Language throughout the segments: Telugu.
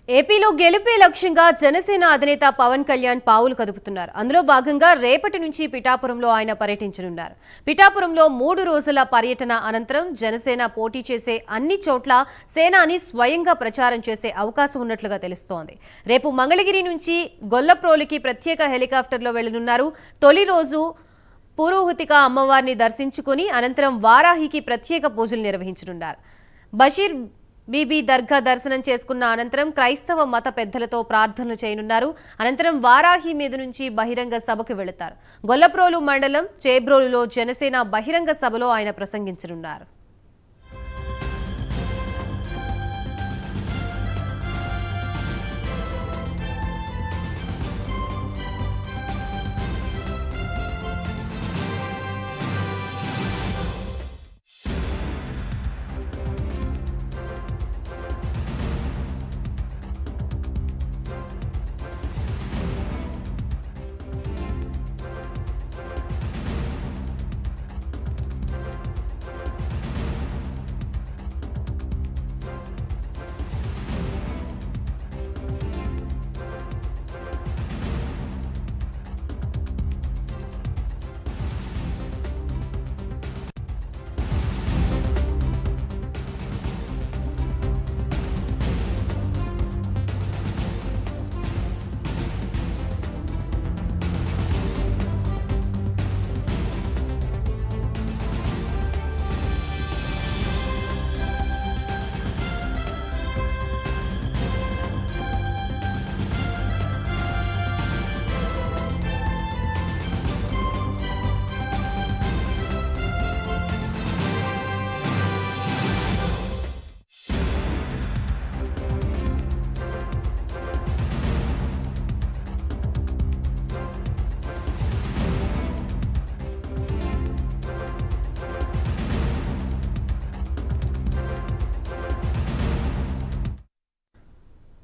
ఏపీలో గెలిపే లక్ష్యంగా జనసేన అధినేత పవన్ కళ్యాణ్ పావులు కదుపుతున్నారు. అందులో భాగంగా రేపటి నుంచి పిఠాపురంలో ఆయన పర్యటించనున్నారు. పిఠాపురంలో 3 రోజుల పర్యటన అనంతరం జనసేన పోటీ చేసే అన్ని చోట్ల సేనాని స్వయంగా ప్రచారం చేసే అవకాశం ఉన్నట్లుగా తెలుస్తోంది. రేపు మంగళగిరి నుంచి గొల్లప్రోలుకి ప్రత్యేక హెలికాప్టర్లో వెళ్లనున్నారు. తొలి రోజు పురోహితిక అమ్మవారిని దర్శించుకుని అనంతరం వారాహికి ప్రత్యేక పూజలు నిర్వహించనున్నారు. బషీర్ బీబీ దర్గా దర్శనం చేసుకున్న అనంతరం క్రైస్తవ మత పెద్దలతో ప్రార్థనలు చేయనున్నారు. అనంతరం వారాహి మీద నుంచి బహిరంగ సభకు వెళుతారు. గొల్లప్రోలు మండలం చేబ్రోలులో జనసేన బహిరంగ సభలో ఆయన ప్రసంగించనున్నారు.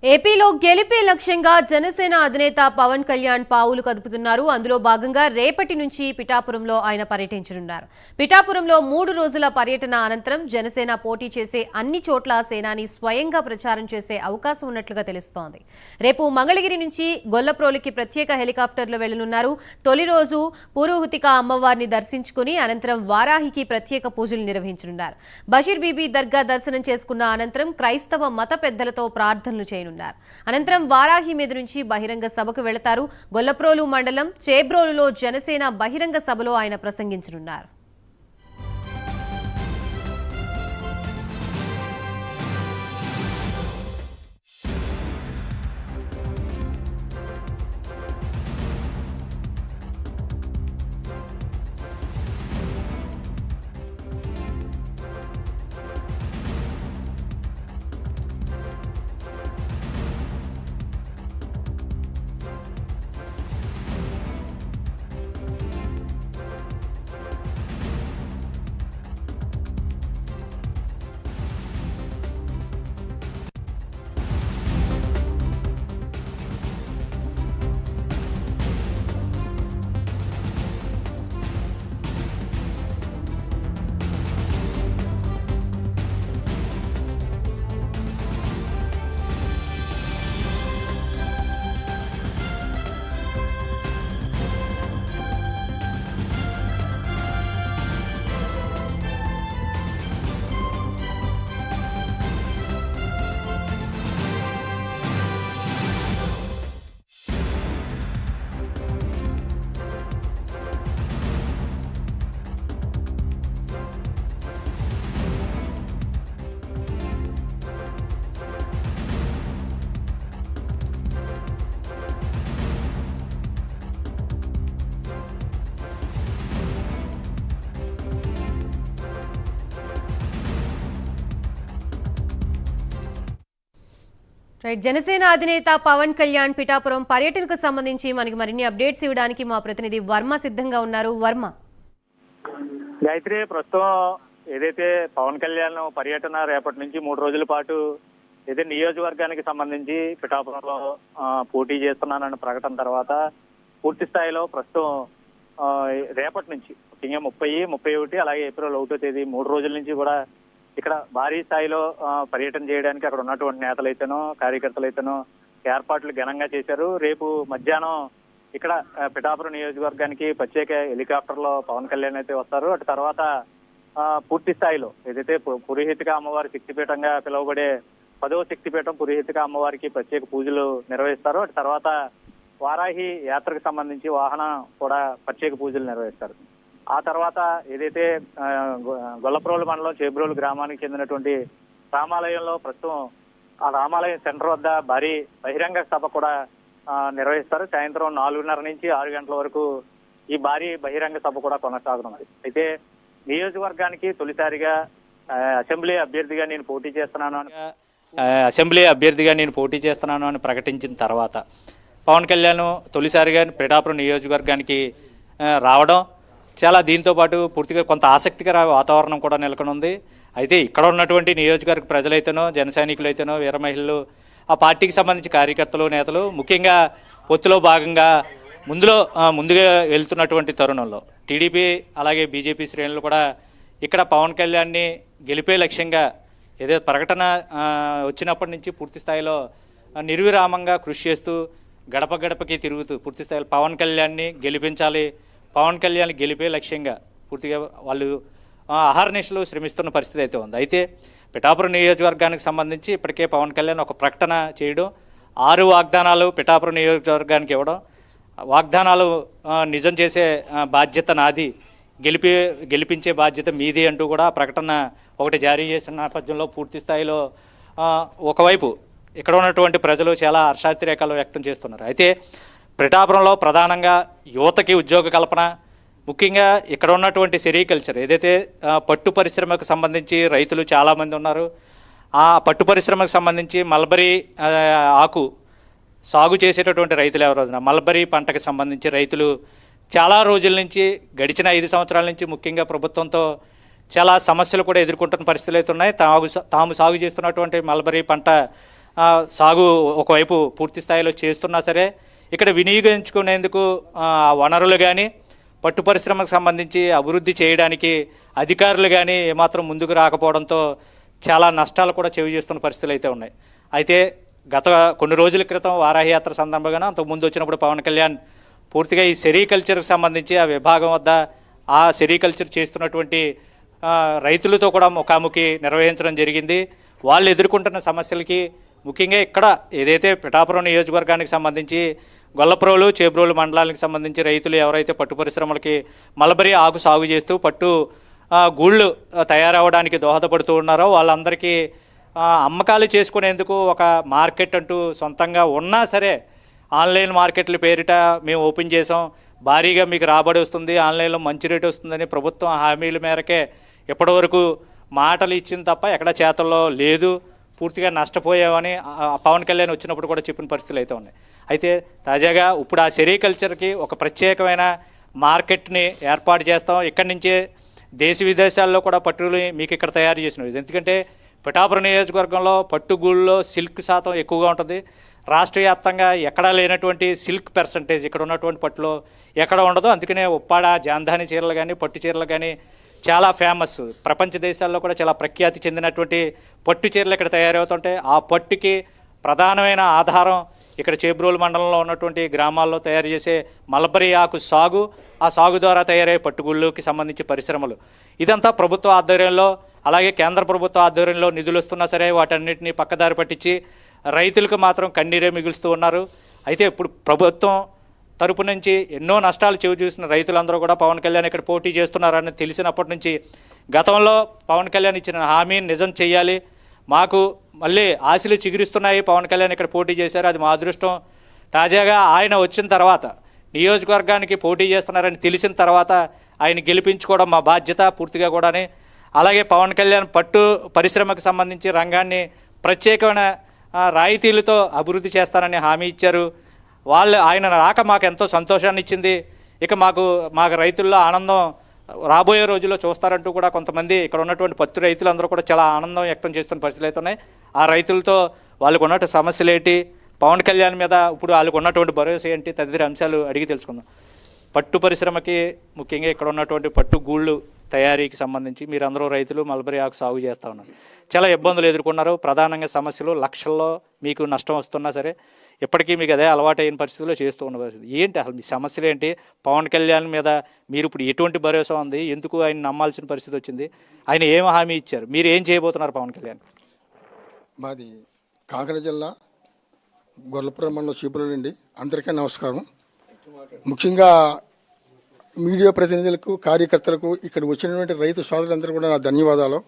ఏపీలో గెలిపే లక్ష్యంగా జనసేన అధినేత పవన్ కళ్యాణ్ పావులు కదుపుతున్నారు. అందులో భాగంగా రేపటి నుంచి పిఠాపురంలో ఆయన పర్యటించనున్నారు. పిఠాపురంలో 3 రోజుల పర్యటన అనంతరం జనసేన పోటీ చేసే అన్ని చోట్ల సేనాని స్వయంగా ప్రచారం చేసే అవకాశం ఉన్నట్లుగా తెలుస్తోంది. రేపు మంగళగిరి నుంచి గొల్లప్రోలుకి ప్రత్యేక హెలికాప్టర్లో వెళ్లనున్నారు. తొలి రోజు పురోహితిక అమ్మవారిని దర్శించుకుని అనంతరం వారాహికి ప్రత్యేక పూజలు నిర్వహించనున్నారు. బషీర్ బీబీ దర్గా దర్శనం చేసుకున్న అనంతరం క్రైస్తవ మత పెద్దలతో ప్రార్థనలు చేయనున్నారు. అనంతరం వారాహి మీద నుంచి బహిరంగ సభకు వెళతారు. గొల్లప్రోలు మండలం చేబ్రోలులో జనసేన బహిరంగ సభలో ఆయన ప్రసంగించనున్నారు. జనసేన అధినేత పవన్ కళ్యాణ్ పిఠాపురం పర్యటనకు సంబంధించి మనకి మరిన్ని అప్డేట్స్ ఇవ్వడానికి మా ప్రతినిధి వర్మ సిద్ధంగా ఉన్నారు. వర్మ, గాయత్రి, ప్రస్తుతం ఏదైతే పవన్ కళ్యాణ్ పర్యటన రేపటి నుంచి 3 రోజుల పాటు ఏదైతే నియోజకవర్గానికి సంబంధించి పిఠాపురంలో పోటీ చేస్తున్నానన్న ప్రకటన తర్వాత పూర్తి స్థాయిలో ప్రస్తుతం రేపటి నుంచి ముఖ్యంగా 30, 31 అలాగే ఏప్రిల్ 1వ తేదీ 3 రోజుల నుంచి కూడా ఇక్కడ భారీ స్థాయిలో పర్యటన చేయడానికి అక్కడ ఉన్నటువంటి నేతలైతేనో కార్యకర్తలైతేనో ఏర్పాట్లు ఘనంగా చేశారు. రేపు మధ్యాహ్నం ఇక్కడ పిఠాపురం నియోజకవర్గానికి ప్రత్యేక హెలికాప్టర్లో పవన్ కళ్యాణ్ అయితే వస్తారు. అటు తర్వాత పూర్తి స్థాయిలో ఏదైతే పురోహితిక అమ్మవారి శక్తిపీఠంగా పిలువబడే 10వ శక్తిపీఠం పురోహితిక అమ్మవారికి ప్రత్యేక పూజలు నిర్వహిస్తారు. అటు తర్వాత వారాహి యాత్రకు సంబంధించి వాహనం కూడా ప్రత్యేక పూజలు నిర్వహిస్తారు. ఆ తర్వాత ఏదైతే గొల్లప్రోలు మండలం చేబ్రోలు గ్రామానికి చెందినటువంటి రామాలయంలో ప్రస్తుతం ఆ రామాలయం సెంటర్ వద్ద భారీ బహిరంగ సభ కూడా నిర్వహిస్తారు. సాయంత్రం 4:30 నుంచి 6 గంటల వరకు ఈ భారీ బహిరంగ సభ కూడా కొనసాగనుంది. అయితే నియోజకవర్గానికి తొలిసారిగా అసెంబ్లీ అభ్యర్థిగా నేను పోటీ చేస్తున్నాను అని ప్రకటించిన తర్వాత పవన్ కళ్యాణ్ తొలిసారిగా పిఠాపురం నియోజకవర్గానికి రావడం చాలా దీంతో పాటు పూర్తిగా కొంత ఆసక్తికర వాతావరణం కూడా నెలకొనుంది. అయితే ఇక్కడ ఉన్నటువంటి నియోజకవర్గ ప్రజలైతేనో జన సైనికులైతేనో వీర మహిళలు ఆ పార్టీకి సంబంధించి కార్యకర్తలు నేతలు ముఖ్యంగా పొత్తులో భాగంగా ముందుగా వెళ్తున్నటువంటి తరుణంలో టీడీపీ అలాగే బీజేపీ శ్రేణులు కూడా ఇక్కడ పవన్ కళ్యాణ్ని గెలిపే లక్ష్యంగా ఏదైతే ప్రకటన వచ్చినప్పటి నుంచి పూర్తి స్థాయిలో నిర్విరామంగా కృషి చేస్తూ గడప గడపకి తిరుగుతూ పూర్తి స్థాయిలో పవన్ కళ్యాణ్ని గెలిపించాలి, పవన్ కళ్యాణ్ గెలిపే లక్ష్యంగా పూర్తిగా వాళ్ళు అహర్నిశలు శ్రమిస్తున్న పరిస్థితి అయితే ఉంది. అయితే పిఠాపురం నియోజకవర్గానికి సంబంధించి ఇప్పటికే పవన్ కళ్యాణ్ ఒక ప్రకటన చేయడం, 6 వాగ్దానాలు పిఠాపురం నియోజకవర్గానికి ఇవ్వడం, వాగ్దానాలు నిజం చేసే బాధ్యత నాది, గెలిపించే బాధ్యత మీది అంటూ కూడా ప్రకటన ఒకటి జారీ చేసిన నేపథ్యంలో పూర్తి స్థాయిలో ఒకవైపు ఇక్కడ ఉన్నటువంటి ప్రజలు చాలా హర్షాతిరేకాలు వ్యక్తం చేస్తున్నారు. అయితే పిఠాపురంలో ప్రధానంగా యువతకి ఉద్యోగ కల్పన, ముఖ్యంగా ఇక్కడ ఉన్నటువంటి సెరికల్చర్ ఏదైతే పట్టు పరిశ్రమకు సంబంధించి రైతులు చాలామంది ఉన్నారు. ఆ పట్టు పరిశ్రమకు సంబంధించి మల్బరీ ఆకు సాగు చేసేటటువంటి రైతులు ఎవరు, మల్బరీ పంటకు సంబంధించి రైతులు చాలా రోజుల నుంచి గడిచిన 5 సంవత్సరాల నుంచి ముఖ్యంగా ప్రభుత్వంతో చాలా సమస్యలు కూడా ఎదుర్కొంటున్న పరిస్థితులు అయితే ఉన్నాయి. తాము సాగు చేస్తున్నటువంటి మల్బరీ పంట సాగు ఒకవైపు పూర్తి స్థాయిలో చేస్తున్నా సరే ఇక్కడ వినియోగించుకునేందుకు వనరులు కానీ పట్టు పరిశ్రమకు సంబంధించి అభివృద్ధి చేయడానికి అధికారులు కానీ ఏమాత్రం ముందుకు రాకపోవడంతో చాలా నష్టాలు కూడా చెవి చేస్తున్న పరిస్థితులు అయితే ఉన్నాయి. అయితే గత కొన్ని రోజుల క్రితం వారాహి యాత్ర సందర్భంగా అంతకుముందు వచ్చినప్పుడు పవన్ కళ్యాణ్ పూర్తిగా ఈ సెరికల్చర్కి సంబంధించి ఆ విభాగం వద్ద ఆ సెరికల్చర్ చేస్తున్నటువంటి రైతులతో కూడా ముఖాముఖి నిర్వహించడం జరిగింది. వాళ్ళు ఎదుర్కొంటున్న సమస్యలకి ముఖ్యంగా ఇక్కడ ఏదైతే పిఠాపురం నియోజకవర్గానికి సంబంధించి గొల్లప్రోలు చేబ్రోలు మండలానికి సంబంధించి రైతులు ఎవరైతే పట్టు పరిశ్రమలకి మల్బరీ ఆకు సాగు చేస్తూ పట్టు గూళ్ళు తయారవడానికి దోహదపడుతూ ఉన్నారో వాళ్ళందరికీ అమ్మకాలు చేసుకునేందుకు ఒక మార్కెట్ అంటూ సొంతంగా ఉన్నా సరే ఆన్లైన్ మార్కెట్ల పేరిట మేము ఓపెన్ చేసాం, భారీగా మీకు రాబడి వస్తుంది, ఆన్లైన్లో మంచి రేటు వస్తుందని ప్రభుత్వం హామీల మేరకే ఇప్పటివరకు మాటలు ఇచ్చింది తప్ప ఎక్కడ చేతల్లో లేదు, పూర్తిగా నష్టపోయామని పవన్ కళ్యాణ్ వచ్చినప్పుడు కూడా చెప్పిన పరిస్థితులు అయితే ఉన్నాయి. అయితే తాజాగా ఇప్పుడు ఆ సెరికల్చర్కి ఒక ప్రత్యేకమైన మార్కెట్ని ఏర్పాటు చేస్తాం, ఇక్కడి నుంచే దేశ విదేశాల్లో కూడా పట్టులు మీకు ఇక్కడ తయారు చేసినవి. ఎందుకంటే పిఠాపురం నియోజకవర్గంలో పట్టుగూళ్ళలో సిల్క్ శాతం ఎక్కువగా ఉంటుంది. రాష్ట్ర వ్యాప్తంగా ఎక్కడా లేనటువంటి సిల్క్ పర్సంటేజ్ ఇక్కడ ఉన్నటువంటి పట్టులో ఎక్కడ ఉండదు. అందుకనే ఉప్పాడ జాంధాని చీరలు కానీ పట్టు చీరలు కానీ చాలా ఫేమస్, ప్రపంచ దేశాల్లో కూడా చాలా ప్రఖ్యాతి చెందినటువంటి పట్టు చీరలు ఇక్కడ తయారవుతుంటాయి. ఆ పట్టుకి ప్రధానమైన ఆధారం ఇక్కడ చేబ్రోలు మండలంలో ఉన్నటువంటి గ్రామాల్లో తయారు చేసే మల్బరీ ఆకు సాగు, ఆ సాగు ద్వారా తయారయ్యే పట్టుగుళ్ళకి సంబంధించి పరిశ్రమలు, ఇదంతా ప్రభుత్వ ఆధ్వర్యంలో అలాగే కేంద్ర ప్రభుత్వ ఆధ్వర్యంలో నిధులు వస్తున్నా సరే వాటన్నిటిని పక్కదారి పట్టించి రైతులకు మాత్రం కన్నీరే మిగులుస్తూ ఉన్నారు. అయితే ఇప్పుడు ప్రభుత్వం తరపు నుంచి ఎన్నో నష్టాలు చెవి చూసిన రైతులందరూ కూడా పవన్ కళ్యాణ్ ఇక్కడ పోటీ చేస్తున్నారని తెలిసినప్పటి నుంచి గతంలో పవన్ కళ్యాణ్ ఇచ్చిన హామీని నిజం చేయాలి, మాకు మళ్ళీ ఆశలు చిగురిస్తున్నాయి, పవన్ కళ్యాణ్ ఇక్కడ పోటీ చేశారు, అది మా అదృష్టం. తాజాగా ఆయన వచ్చిన తర్వాత నియోజకవర్గానికి పోటీ చేస్తున్నారని తెలిసిన తర్వాత ఆయన గెలిపించుకోవడం మా బాధ్యత పూర్తిగా కూడానే. అలాగే పవన్ కళ్యాణ్ పట్టు పరిశ్రమకు సంబంధించి రంగాన్ని ప్రత్యేకమైన రాయితీలతో అభివృద్ధి చేస్తానని హామీ ఇచ్చారు. ఆయన రాక మాకు ఎంతో సంతోషాన్ని ఇచ్చింది. ఇక మాకు రైతుల్లో ఆనందం రాబోయే రోజుల్లో చూస్తారంటూ కూడా కొంతమంది ఇక్కడ ఉన్నటువంటి పత్తి రైతులందరూ కూడా చాలా ఆనందం వ్యక్తం చేస్తున్న పరిస్థితులు అవుతున్నాయి. ఆ రైతులతో వాళ్ళకు ఉన్నటువంటి సమస్యలు ఏంటి, పవన్ కళ్యాణ్ మీద ఇప్పుడు వాళ్ళకు ఉన్నటువంటి భరోసా ఏంటి, తదితర అంశాలు అడిగి తెలుసుకుందాం. పట్టు పరిశ్రమకి ముఖ్యంగా ఇక్కడ ఉన్నటువంటి పట్టు గూళ్ళు తయారీకి సంబంధించి మీరందరూ రైతులు మల్బరీ ఆకు సాగు చేస్తూ ఉన్నారు. చాలా ఇబ్బందులు ఎదుర్కొన్నారు. ప్రధానంగా సమస్యలు లక్షల్లో మీకు నష్టం వస్తున్నా సరే ఇప్పటికీ మీకు అదే అలవాటైన పరిస్థితుల్లో చేస్తూ ఉన్న పరిస్థితి ఏంటి, అసలు మీ సమస్యలు ఏంటి? పవన్ కళ్యాణ్ మీద మీరు ఇప్పుడు ఎటువంటి భరోసా ఉంది? ఎందుకు ఆయన నమ్మాల్సిన పరిస్థితి వచ్చింది? ఆయన ఏం హామీ ఇచ్చారు? మీరు ఏం చేయబోతున్నారు పవన్ కళ్యాణ్? మాది కాకినాడ జిల్లా గొల్లపురం మండలం చీపుల నుండి. అందరికీ నమస్కారం. ముఖ్యంగా మీడియా ప్రతినిధులకు, కార్యకర్తలకు, ఇక్కడ వచ్చినటువంటి రైతు సోదరులందరూ కూడా నా ధన్యవాదాలు.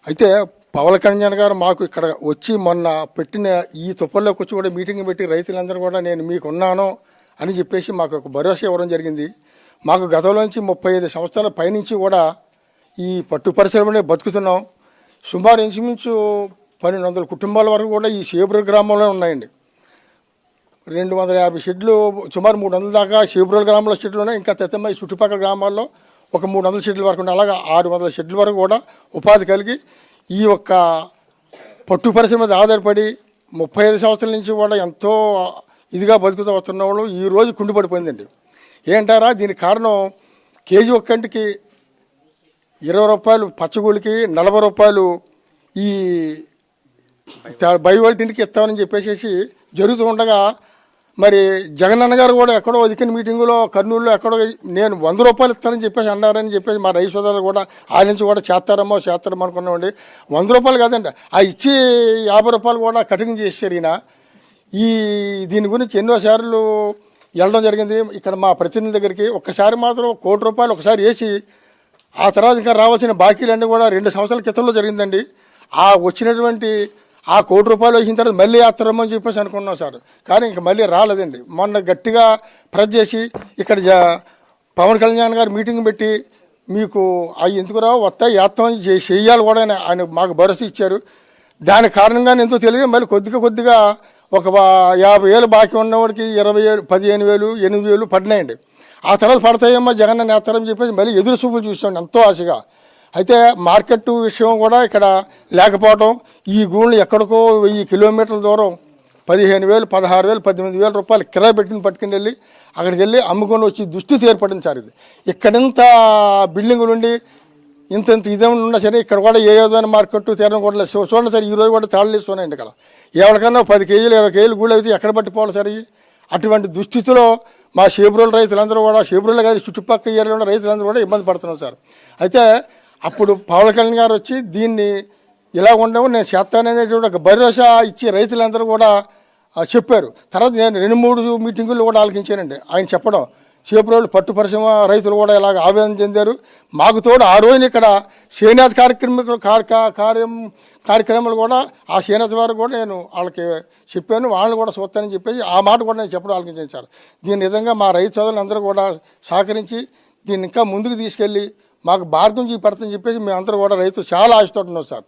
అయితే పవన్ కళ్యాణ్ గారు మాకు ఇక్కడ వచ్చి మొన్న పెట్టిన ఈ తుప్పల్లోకి వచ్చి కూడా మీటింగ్ పెట్టి రైతులందరూ కూడా నేను మీకు ఉన్నాను అని చెప్పేసి మాకు ఒక భరోసా ఇవ్వడం జరిగింది. మాకు గతంలోంచి 35 సంవత్సరాల పైనుంచి కూడా ఈ పట్టు పరిశ్రమనే బతుకుతున్నాం. సుమారు ఇంచుమించు 1200 కుటుంబాల వరకు కూడా ఈ షేపురం గ్రామంలో ఉన్నాయండి. 250 షెడ్లు, సుమారు 300 దాకా షేపురం గ్రామంలో షెడ్లు ఉన్నాయి. ఇంకా తెత్తమ్మ చుట్టుపక్కల గ్రామాల్లో ఒక 300 షెడ్ల వరకు ఉన్నాయి. అలాగా 600 షెడ్ల వరకు కూడా ఉపాధి కలిగి ఈ యొక్క పట్టు పరిశ్రమ మీద ఆధారపడి 35 సంవత్సరాల నుంచి కూడా ఎంతో ఇదిగా బతుకుతూ వస్తున్న వాళ్ళు ఈ రోజు కుండిపడిపోయిందండి. ఏంటారా దీనికి కారణం? కేజీ ఒక్కంటికి 20 రూపాయలు పచ్చగూలికి, 40 రూపాయలు ఈ బయోల్టిన్కి ఇస్తామని చెప్పేసి జరుగుతూ ఉండగా, మరి జగనన్న గారు కూడా ఎక్కడో ఒదికిన మీటింగులో కర్నూలులో ఎక్కడో నేను 100 రూపాయలు ఇస్తానని చెప్పేసి అన్నారని చెప్పేసి మా రైతు సోదరులు కూడా ఆయన నుంచి కూడా చేస్తారేమో అనుకున్నామండి. 100 రూపాయలు కాదండి, ఆ ఇచ్చి 50 రూపాయలు కూడా కటింగ్ చేశారు ఈయన. దీని గురించి ఎన్నోసార్లు వెళ్ళడం జరిగింది ఇక్కడ మా ప్రతినిధి దగ్గరికి. ఒక్కసారి మాత్రం 1 కోటి రూపాయలు ఒకసారి వేసి ఆ తర్వాత ఇంకా రావాల్సిన బాకీలన్నీ కూడా 2 సంవత్సరాల క్రితంలో జరిగిందండి. ఆ వచ్చినటువంటి ఆ 1 కోటి రూపాయలు వేసిన తర్వాత మళ్ళీ వేస్తారేమో అని చెప్పేసి అనుకున్నాం సార్. కానీ ఇంక మళ్ళీ రాలేదండి. మొన్న గట్టిగా ప్రెస్ చేసి ఇక్కడ పవన్ కళ్యాణ్ గారు మీటింగ్ పెట్టి మీకు అవి ఎందుకు రావు, వస్తాయి, వేస్తామని చేయాలి కూడా ఆయన మాకు భరోసా ఇచ్చారు. దాని కారణంగానే ఎంతో తెలియదు. మళ్ళీ కొద్దిగా ఒక 50,000 బాకీ ఉన్నవాడికి 20,000, 15,000, 8,000 పడినాయండి. ఆ తర్వాత పడతాయేమో జగన్ నేస్తారని చెప్పేసి మళ్ళీ ఎదురు చూపులు చూస్తాం ఎంతో ఆశగా. అయితే మార్కెట్ విషయం కూడా ఇక్కడ లేకపోవడం, ఈ గూళ్ళు ఎక్కడికో 1000 కిలోమీటర్ల దూరం 15,000, 16,000, 18,000 రూపాయలు కిరాయి పట్టుకుని వెళ్ళి అక్కడికి వెళ్ళి అమ్ముకొని వచ్చి దుస్థితి ఏర్పడింది సార్. ఇది ఇక్కడింత బిల్డింగులు ఉండి ఇంత ఇదేమైనా ఉన్నా సరే ఇక్కడ కూడా ఏ విధమైన మార్కెట్ తీరం కూడా లేదు. చూడండి సార్, ఈరోజు కూడా తాళలు వేస్తున్నాయండి ఇక్కడ. ఎవరికన్నా 10 కేజీలు 20 కేజీలు గూళ్ళు అయితే ఎక్కడ పట్టిపోవాలి సార్? అటువంటి దుస్థితిలో మా షేపురోలు రైతులందరూ కూడా, షేపురోలు కాదు చుట్టుపక్కల ఏరియాలో ఉన్న రైతులందరూ కూడా ఇబ్బంది పడుతున్నాం సార్. అయితే అప్పుడు పవన్ కళ్యాణ్ గారు వచ్చి దీన్ని ఇలా ఉండవు నేను చేస్తాననేటువంటి ఒక భరోసా ఇచ్చి రైతులందరూ కూడా చెప్పారు. తర్వాత నేను 2-3 మీటింగులు కూడా ఆలకించానండి ఆయన చెప్పడం. షేపురోలు పట్టు పరిశ్రమ రైతులు కూడా ఇలాగ ఆవేదన చెందారు. మాకు తోడు ఆ రోజున ఇక్కడ చేనేత కార్యక్రమాలు కూడా ఆ చేనేత వారు కూడా నేను వాళ్ళకి చెప్పాను, వాళ్ళని కూడా చూస్తానని చెప్పేసి ఆ మాట కూడా నేను చెప్పడం ఆలకించాను సార్. దీని విధంగా మా రైతు సోదరులందరూ కూడా సహకరించి దీన్ని ఇంకా ముందుకు తీసుకెళ్ళి మాకు మార్గం చూపెడతామని చెప్పేసి మేమందరూ కూడా రైతులు చాలా ఆశతో ఉన్నాం సార్.